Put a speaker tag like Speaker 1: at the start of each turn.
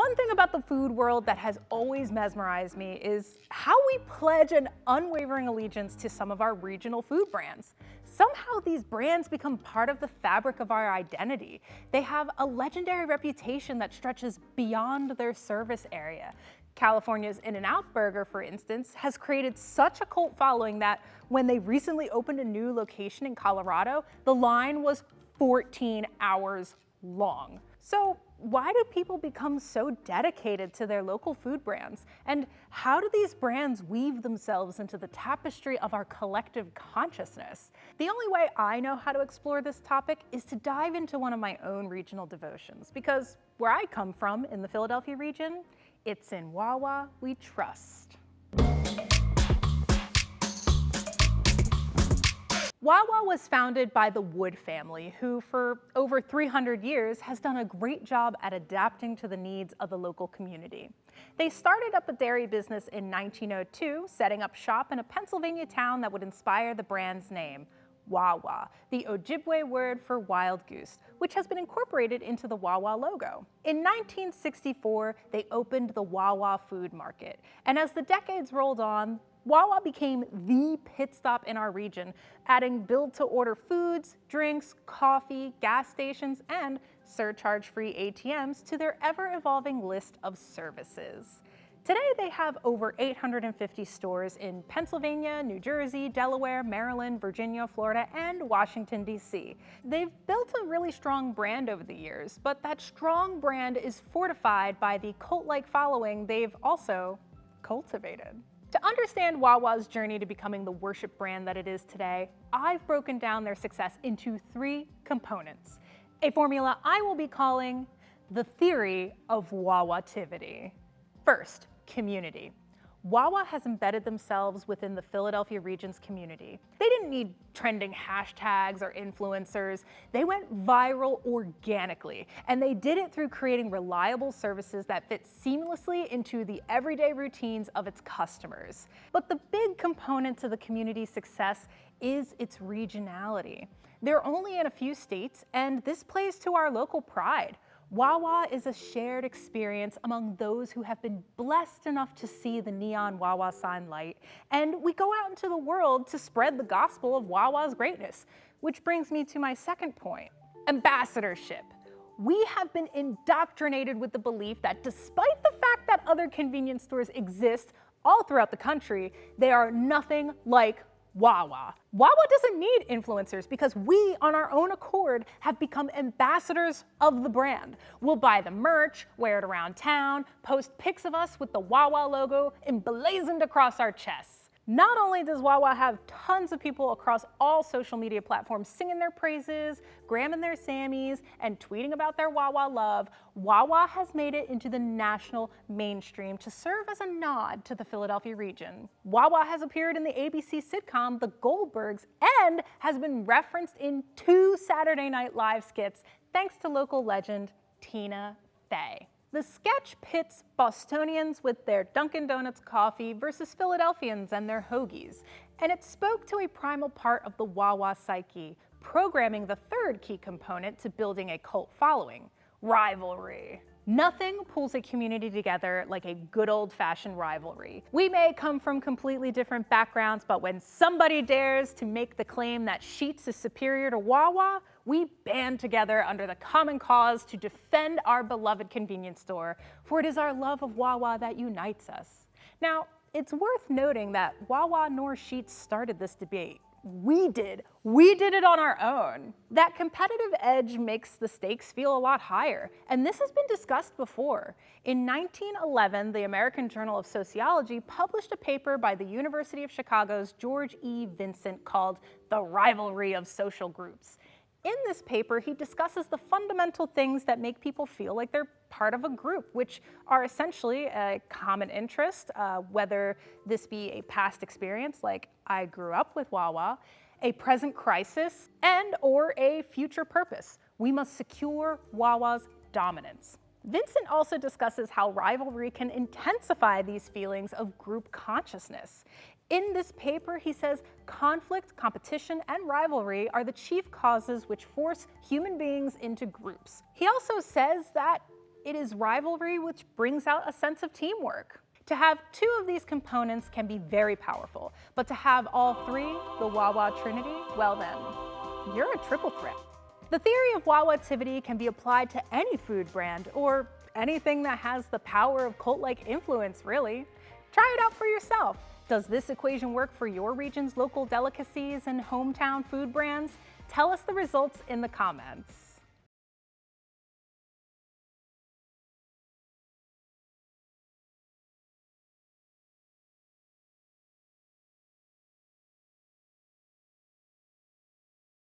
Speaker 1: One thing about the food world that has always mesmerized me is how we pledge an unwavering allegiance to some of our regional food brands. Somehow these brands become part of the fabric of our identity. They have a legendary reputation that stretches beyond their service area. California's In-N-Out Burger, for instance, has created such a cult following that when they recently opened a new location in Colorado, the line was 14 hours long. So why do people become so dedicated to their local food brands? And how do these brands weave themselves into the tapestry of our collective consciousness? The only way I know how to explore this topic is to dive into one of my own regional devotions, because where I come from in the Philadelphia region, it's in Wawa we trust. Wawa was founded by the Wood family, who for over 300 years has done a great job at adapting to the needs of the local community. They started up a dairy business in 1902, setting up shop in a Pennsylvania town that would inspire the brand's name, Wawa, the Ojibwe word for wild goose, which has been incorporated into the Wawa logo. In 1964, they opened the Wawa Food Market, and as the decades rolled on, Wawa became the pit stop in our region, adding build-to-order foods, drinks, coffee, gas stations, and surcharge-free ATMs to their ever-evolving list of services. Today, they have over 850 stores in Pennsylvania, New Jersey, Delaware, Maryland, Virginia, Florida, and Washington, D.C. They've built a really strong brand over the years, but that strong brand is fortified by the cult-like following they've also cultivated. To understand Wawa's journey to becoming the worship brand that it is today, I've broken down their success into 3 components, a formula I will be calling the theory of Wawativity. First, community. Wawa has embedded themselves within the Philadelphia region's community. They didn't need trending hashtags or influencers. They went viral organically, and they did it through creating reliable services that fit seamlessly into the everyday routines of its customers. But the big component to the community's success is its regionality. They're only in a few states, and this plays to our local pride. Wawa is a shared experience among those who have been blessed enough to see the neon Wawa sign light, and we go out into the world to spread the gospel of Wawa's greatness, which brings me to my second point, ambassadorship. We have been indoctrinated with the belief that despite the fact that other convenience stores exist all throughout the country, they are nothing like Wawa. Wawa doesn't need influencers because we, on our own accord, have become ambassadors of the brand. We'll buy the merch, wear it around town, post pics of us with the Wawa logo emblazoned across our chests. Not only does Wawa have tons of people across all social media platforms singing their praises, gramming their Sammies, and tweeting about their Wawa love, Wawa has made it into the national mainstream to serve as a nod to the Philadelphia region. Wawa has appeared in the ABC sitcom The Goldbergs and has been referenced in 2 Saturday Night Live skits thanks to local legend Tina Fey. The sketch pits Bostonians with their Dunkin' Donuts coffee versus Philadelphians and their hoagies, and it spoke to a primal part of the Wawa psyche, programming the third key component to building a cult following, rivalry. Nothing pulls a community together like a good old-fashioned rivalry. We may come from completely different backgrounds, but when somebody dares to make the claim that Sheetz is superior to Wawa, we band together under the common cause to defend our beloved convenience store, for it is our love of Wawa that unites us. Now, it's worth noting that Wawa nor Sheetz started this debate. We did it on our own. That competitive edge makes the stakes feel a lot higher, and this has been discussed before. In 1911, the American Journal of Sociology published a paper by the University of Chicago's George E. Vincent called The Rivalry of Social Groups. In this paper, he discusses the fundamental things that make people feel like they're part of a group, which are essentially a common interest, whether this be a past experience like I grew up with Wawa, a present crisis, and or a future purpose. We must secure Wawa's dominance. Vincent also discusses how rivalry can intensify these feelings of group consciousness. In this paper, he says conflict, competition, and rivalry are the chief causes which force human beings into groups. He also says that It is rivalry which brings out a sense of teamwork. To have two of these components can be very powerful, but to have all three, the Wawa Trinity, well then, you're a triple threat. The theory of Wawativity can be applied to any food brand or anything that has the power of cult-like influence, really. Try it out for yourself. Does this equation work for your region's local delicacies and hometown food brands? Tell us the results in the comments.